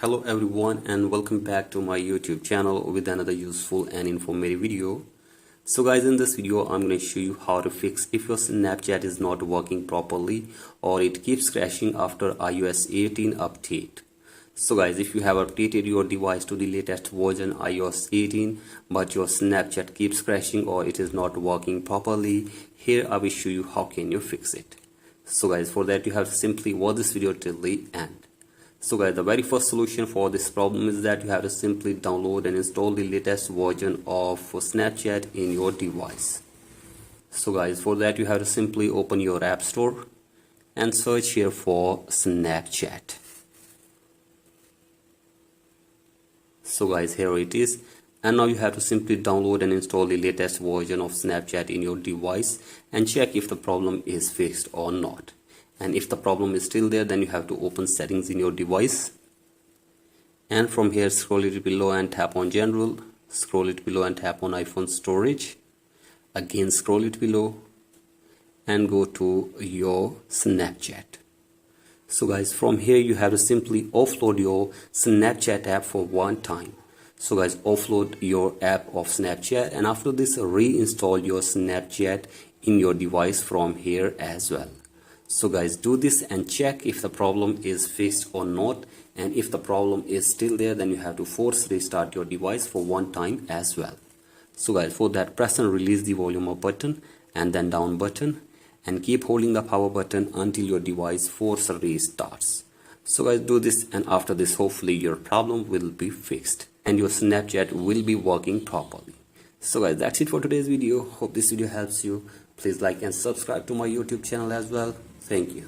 Hello everyone and welcome back to my YouTube channel with another useful and informative video. So guys, in this video I'm going to show you how to fix if your Snapchat is not working properly or it keeps crashing after iOS 18 update. So guys, if you have updated your device to the latest version iOS 18 but your Snapchat keeps crashing or it is not working properly, here I will show you how can you fix it. So guys, for that you have to simply watch this video till the end. So guys, the very first solution for this problem is that you have to simply download and install the latest version of Snapchat in your device. So guys, for that you have to simply open your app store and search here for Snapchat. So guys, here it is, and now you have to simply download and install the latest version of Snapchat in your device and check if the problem is fixed or not. And if the problem is still there, then you have to open settings in your device, and from here scroll it below and tap on general, scroll it below and tap on iPhone storage, again scroll it below and go to your Snapchat. So guys, from here you have to simply offload your Snapchat app for one time. So guys, offload your app of Snapchat, and after this reinstall your Snapchat in your device from here as well. So guys, do this and check if the problem is fixed or not, and if the problem is still there, then you have to force restart your device for one time as well. So guys, for that press and release the volume up button and then down button, and keep holding the power button until your device force restarts. So guys, do this, and after this hopefully your problem will be fixed and your Snapchat will be working properly. So guys, that's it for today's video. Hope this video helps you. Please like and subscribe to my YouTube channel as well. Thank you.